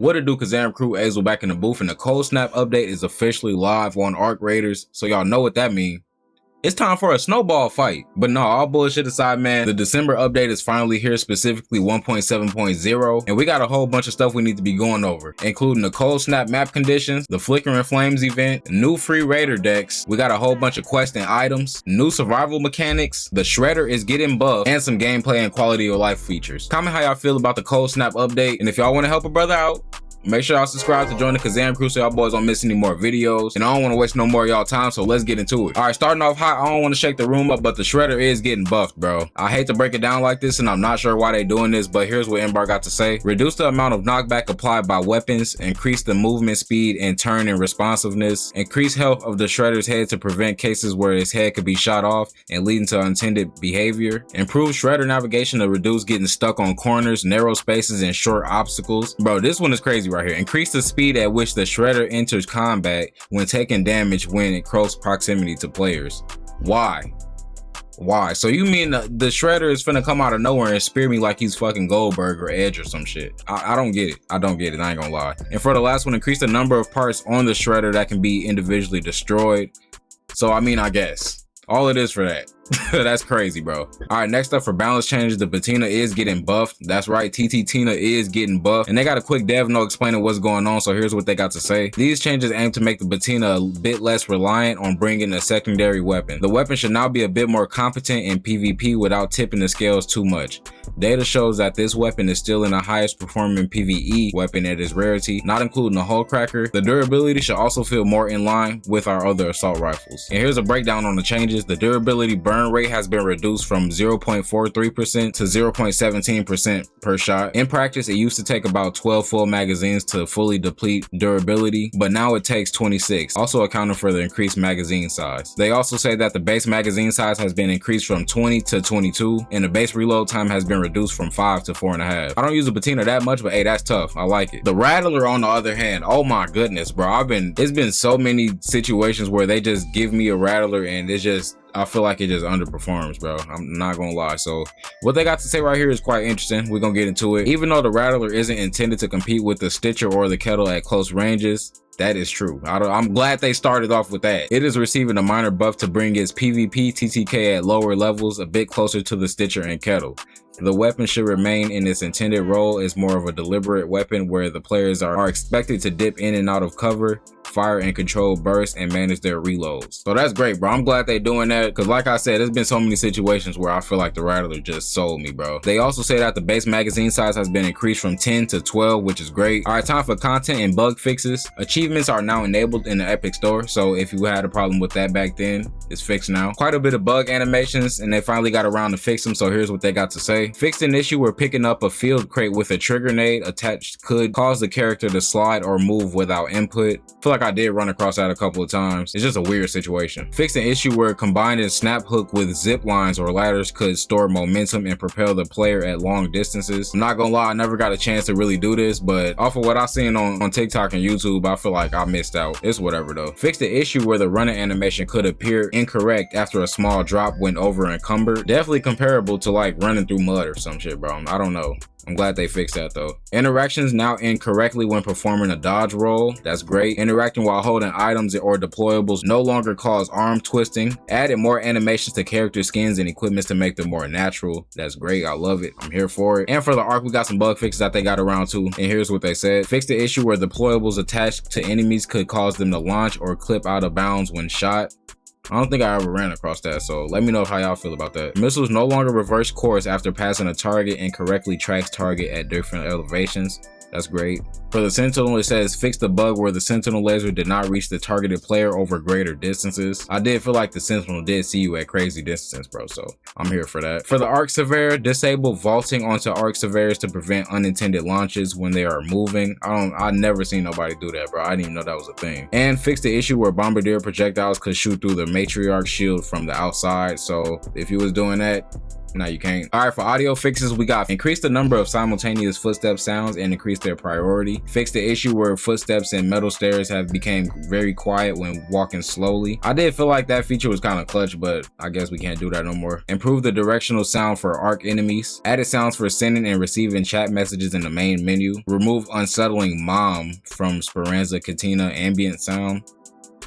What it do, Kazam crew, Azel back in the booth, and the Cold Snap update is officially live on Arc Raiders, so y'all know what that means. It's time for a snowball fight. But no, all bullshit aside, man, the December update is finally here, specifically 1.7.0, and we got a whole bunch of stuff we need to be going over, including the Cold Snap map conditions, the Flickering Flames event, new free Raider decks, we got a whole bunch of quest and items, new survival mechanics, the Shredder is getting buffed, and some gameplay and quality of life features. Comment how y'all feel about the Cold Snap update, and if y'all want to help a brother out, make sure y'all subscribe to join the Kazam crew so y'all boys don't miss any more videos. And I don't want to waste no more of y'all time, so let's get into it. All right, starting off hot, I don't want to shake the room up, but the Shredder is getting buffed, bro. I hate to break it down like this, and I'm not sure why they doing this, but here's what Embar got to say. Reduce the amount of knockback applied by weapons, increase the movement speed and turn and responsiveness, increase health of the Shredder's head to prevent cases where his head could be shot off and leading to unintended behavior, improve Shredder navigation to reduce getting stuck on corners, narrow spaces, and short obstacles. Bro, this one is crazy right here. Increase the speed at which the Shredder enters combat when taking damage when in close proximity to players. Why? So you mean the Shredder is finna come out of nowhere and spear me like he's fucking Goldberg or Edge or some shit? I don't get it. I don't get it. I ain't gonna lie. And for the last one, increase the number of parts on the Shredder that can be individually destroyed. So I mean, I guess all it is for that. That's crazy, bro. All right, next up for balance changes, the Patina is getting buffed. That's right, TT Tina is getting buffed, and they got a quick dev note explaining what's going on, so here's what they got to say. These changes aim to make the Patina a bit less reliant on bringing a secondary weapon. The weapon should now be a bit more competent in PvP without tipping the scales too much. Data shows that this weapon is still in the highest performing PvE weapon at its rarity, not including the Hull Cracker. The durability should also feel more in line with our other assault rifles. And here's a breakdown on the changes. The durability burn rate has been reduced from 0.43% to 0.17% per shot. In practice, it used to take about 12 full magazines to fully deplete durability, but now it takes 26, also accounting for the increased magazine size. They also say that the base magazine size has been increased from 20 to 22, and the base reload time has been reduced from 5 to 4.5. I don't use the Patina that much, but hey, that's tough. I like it. The Rattler, on the other hand, oh my goodness, bro. It's been so many situations where they just give me a Rattler and it's just, I feel like it just underperforms, bro. I'm not gonna lie. So what they got to say right here is quite interesting. We're gonna get into it. Even though the Rattler isn't intended to compete with the Stitcher or the Kettle at close ranges, that is true. I'm glad they started off with that. It is receiving a minor buff to bring its PvP TTK at lower levels a bit closer to the Stitcher and Kettle. The weapon should remain in its intended role as more of a deliberate weapon where the players are expected to dip in and out of cover, fire and control bursts, and manage their reloads. So that's great, bro. I'm glad they're doing that because like I said, there's been so many situations where I feel like the Rattler just sold me, bro. They also say that the base magazine size has been increased from 10 to 12, which is great. All right, time for content and bug fixes. Achievements are now enabled in the Epic Store, so if you had a problem with that back then, it's fixed now. Quite a bit of bug animations, and they finally got around to fix them, so here's what they got to say. Fixed an issue where picking up a field crate with a trigger nade attached could cause the character to slide or move without input. I feel like I did run across that a couple of times. It's just a weird situation. Fixed an issue where combining snap hook with zip lines or ladders could store momentum and propel the player at long distances. I'm not gonna lie, I never got a chance to really do this, but off of what I've seen on TikTok and YouTube, I feel like I missed out. It's whatever though. Fixed the issue where the running animation could appear incorrect after a small drop when over encumbered. Definitely comparable to like running through mud or some shit, bro. I don't know. I'm glad they fixed that though. Interactions now end correctly when performing a dodge roll. That's great. Interacting while holding items or deployables no longer cause arm twisting. Added more animations to character skins and equipments to make them more natural. That's great. I love it. I'm here for it. And for the arc, we got some bug fixes that they got around to. And here's what they said. Fix the issue where deployables attached to enemies could cause them to launch or clip out of bounds when shot. I don't think I ever ran across that, so let me know how y'all feel about that. Missiles no longer reverse course after passing a target and correctly tracks target at different elevations. That's great. For the Sentinel, it says fix the bug where the Sentinel laser did not reach the targeted player over greater distances. I did feel like the Sentinel did see you at crazy distances, bro, so I'm here for that. For the Arc Surveyor, disable vaulting onto Arc Surveyors to prevent unintended launches when they are moving. I never seen nobody do that, bro. I didn't even know that was a thing. And fix the issue where Bombardier projectiles could shoot through the Matriarch shield from the outside. So if you was doing that, No, you can't. All right, for audio fixes, we got increase the number of simultaneous footstep sounds and increase their priority. Fix the issue where footsteps and metal stairs have became very quiet when walking slowly. I did feel like that feature was kind of clutch, but I guess we can't do that no more. Improve the directional sound for arc enemies. Added sounds for sending and receiving chat messages in the main menu. Remove unsettling mom from Speranza Katina ambient sound.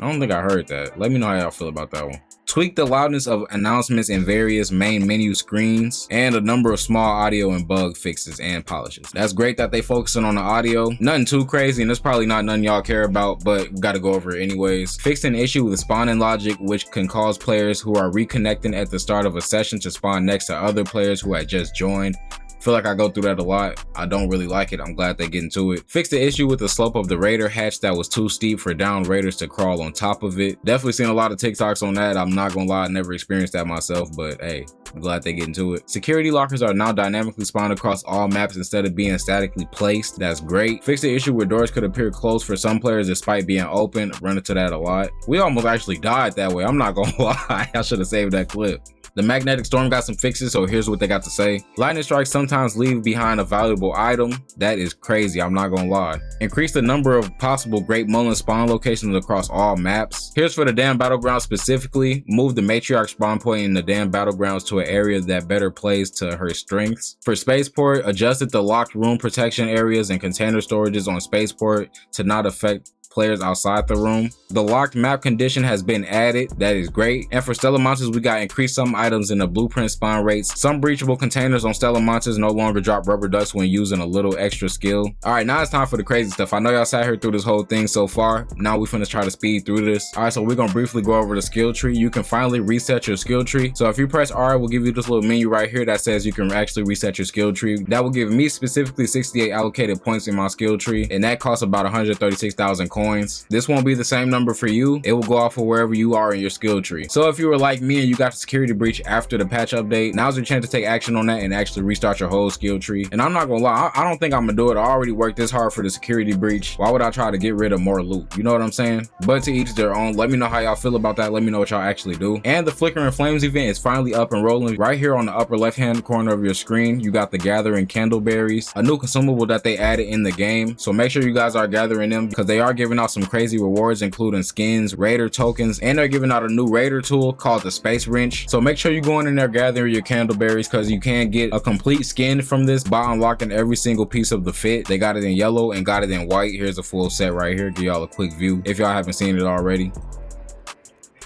I don't think I heard that. Let me know how y'all feel about that one. Tweak the loudness of announcements in various main menu screens, and a number of small audio and bug fixes and polishes. That's great that they focusing on the audio. Nothing too crazy, and it's probably not nothing y'all care about, but we gotta go over it anyways. Fixed an issue with spawning logic, which can cause players who are reconnecting at the start of a session to spawn next to other players who had just joined. Feel like I go through that a lot. I don't really like it. I'm glad they get into it. Fixed the issue with the slope of the raider hatch that was too steep for down raiders to crawl on top of it. Definitely seen a lot of TikToks on that. I'm not gonna lie, I never experienced that myself, but hey, I'm glad they get into it. Security lockers are now dynamically spawned across all maps instead of being statically placed. That's great. Fixed the issue where doors could appear closed for some players despite being open. Run into that a lot. We almost actually died that way. I'm not gonna lie. I should have saved that clip. The magnetic storm got some fixes, so here's what they got to say. Lightning strikes sometimes leave behind a valuable item. That is crazy, I'm not gonna lie. Increase the number of possible Great Mullen spawn locations across all maps. Here's for the damn battlegrounds specifically. Move the matriarch spawn point in the damn battlegrounds to an area that better plays to her strengths. For spaceport, adjusted the locked room protection areas and container storages on spaceport to not affect players outside the room. The locked map condition has been added. That is great. And for Stellar Monsters, we got increased some items in the blueprint spawn rates. Some breachable containers on Stellar Monsters no longer drop rubber ducks when using a little extra skill. All right, now it's time for the crazy stuff. I know y'all sat here through this whole thing so far. Now we finna try to speed through this. All right, so we're gonna briefly go over the skill tree. You can finally reset your skill tree. So if you press R, it will give you this little menu right here that says you can actually reset your skill tree. That will give me specifically 68 allocated points in my skill tree, and that costs about 136,000 coins. This won't be the same number for you. It will go off of wherever you are in your skill tree. So if you were like me and you got the security breach after the patch update, now's your chance to take action on that and actually restart your whole skill tree. And I'm not gonna lie, I don't think I'm gonna do it. I already worked this hard for the security breach. Why would I try to get rid of more loot? You know what I'm saying? But to each their own. Let me know how y'all feel about that. Let me know what y'all actually do. And the Flickering Flames event is finally up and rolling. Right here on the upper left hand corner of your screen, you got the Gathering Candleberries, a new consumable that they added in the game. So make sure you guys are gathering them because they are giving out some crazy rewards, including skins, raider tokens, and they're giving out a new raider tool called the Space Wrench. So make sure you go in there gathering your candleberries because you can get a complete skin from this by unlocking every single piece of the fit. They got it in yellow and got it in white. Here's a full set right here. Give y'all a quick view if y'all haven't seen it already.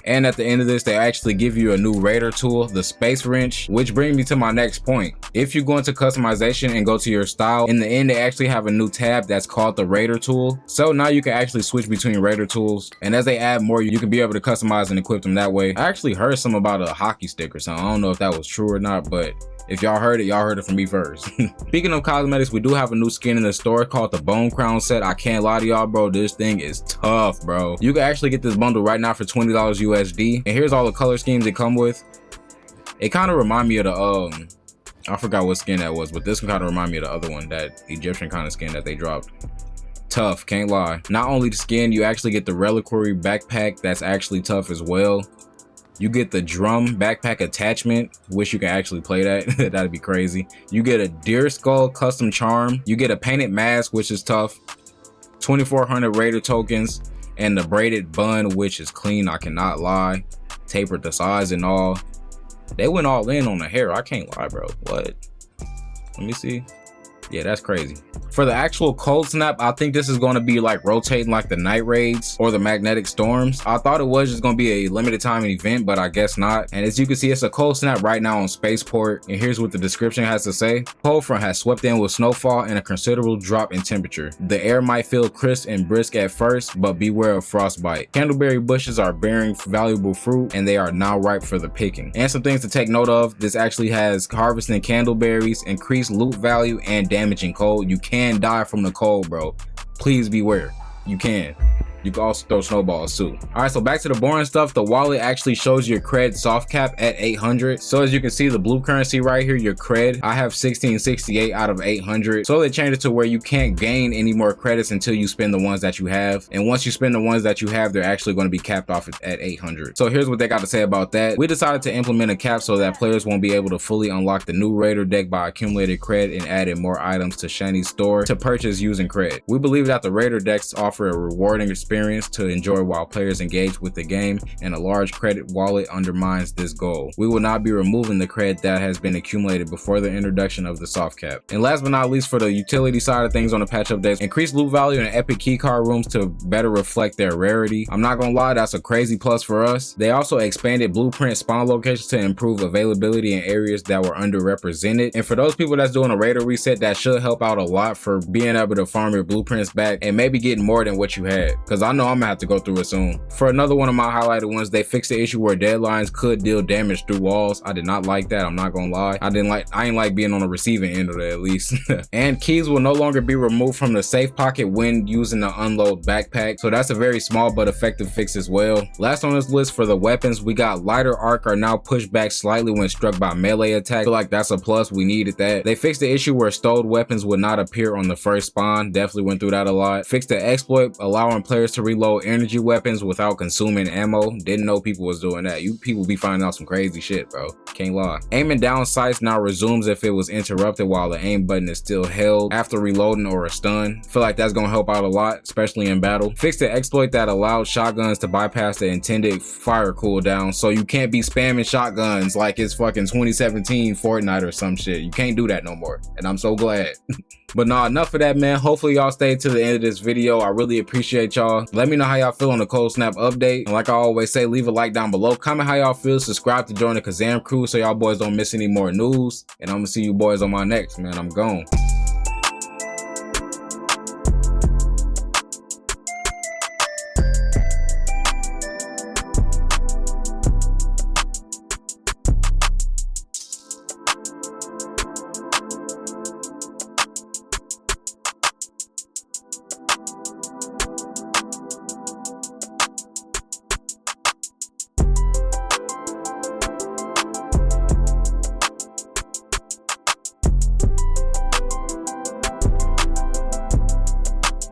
And at the end of this, they actually give you a new raider tool, the Space Wrench, which brings me to my next point. If you go into customization and go to your style, in the end, they actually have a new tab that's called the raider tool. So now you can actually switch between raider tools. And as they add more, you can be able to customize and equip them that way. I actually heard some about a hockey stick or something. I don't know if that was true or not, but if y'all heard it from me first. Speaking of cosmetics, we do have a new skin in the store called the Bone Crown set. I can't lie to y'all, bro. This thing is tough, bro. You can actually get this bundle right now for $20 USD. And here's all the color schemes it come with. It kind of remind me of the, I forgot what skin that was, but this one kind of remind me of the other one, that Egyptian kind of skin that they dropped. Tough, can't lie. Not only the skin, you actually get the reliquary backpack that's actually tough as well. You get the drum backpack attachment, which you can actually play that. That'd be crazy. You get a deer skull custom charm. You get a painted mask, which is tough. 2,400 raider tokens, and the braided bun, which is clean. I cannot lie. Tapered the size and all. They went all in on the hair. I can't lie, bro. What? Let me see. Yeah, that's crazy. For the actual cold snap, I think this is going to be like rotating like the night raids or the magnetic storms. I thought it was just going to be a limited time event, but I guess not. And as you can see, it's a cold snap right now on spaceport. And here's what the description has to say. Cold front has swept in with snowfall and a considerable drop in temperature. The air might feel crisp and brisk at first, but beware of frostbite. Candleberry bushes are bearing valuable fruit and they are now ripe for the picking. And some things to take note of. This actually has harvesting candleberries, increased loot value, and damaging cold. You can die from the cold, bro. Please beware. You can. You can also throw snowballs too. All right, so back to the boring stuff. The wallet actually shows your cred soft cap at 800. So as you can see, the blue currency right here, your cred, I have 1668 out of 800. So they changed it to where you can't gain any more credits until you spend the ones that you have. And once you spend the ones that you have, they're actually going to be capped off at 800. So here's what they got to say about that. We decided to implement a cap so that players won't be able to fully unlock the new Raider deck by accumulating cred and adding more items to Shany's store to purchase using cred. We believe that the Raider decks offer a rewarding experience to enjoy while players engage with the game, and a large credit wallet undermines this goal. We will not be removing the cred that has been accumulated before the introduction of the soft cap. And last but not least, for the utility side of things on the patch updates, increase loot value in epic keycard rooms to better reflect their rarity. I'm not gonna lie, that's a crazy plus for us. They also expanded blueprint spawn locations to improve availability in areas that were underrepresented. And for those people that's doing a Raider reset, that should help out a lot for being able to farm your blueprints back and maybe getting more than what you had, because I know I'm gonna have to go through it soon. For another one of my highlighted ones, they fixed the issue where deadlines could deal damage through walls. I did not like that, I'm not gonna lie. I ain't like being on the receiving end of that, at least. And keys will no longer be removed from the safe pocket when using the unload backpack, so that's a very small but effective fix as well. Last on this list, for the weapons, we got lighter arc are now pushed back slightly when struck by melee attack. I feel like that's a plus, we needed that. They fixed the issue where stowed weapons would not appear on the first spawn, definitely went through that a lot. Fixed the exploit allowing players to reload energy weapons without consuming ammo. Didn't know people was doing that. You people be finding out some crazy shit, bro, can't lie. Aiming down sights now resumes if it was interrupted while the aim button is still held after reloading or a stun. Feel like that's gonna help out a lot, especially in battle. Fixed the exploit that allowed shotguns to bypass the intended fire cooldown, so you can't be spamming shotguns like it's fucking 2017 Fortnite or some shit. You can't do that no more, and I'm so glad. But nah, enough of that, man. Hopefully y'all stayed to the end of this video. I really appreciate y'all. Let me know how y'all feel on the Cold Snap update. And like I always say, leave a like down below. Comment how y'all feel. Subscribe to join the Kazam crew so y'all boys don't miss any more news. And I'm gonna see you boys on my next, man. I'm gone.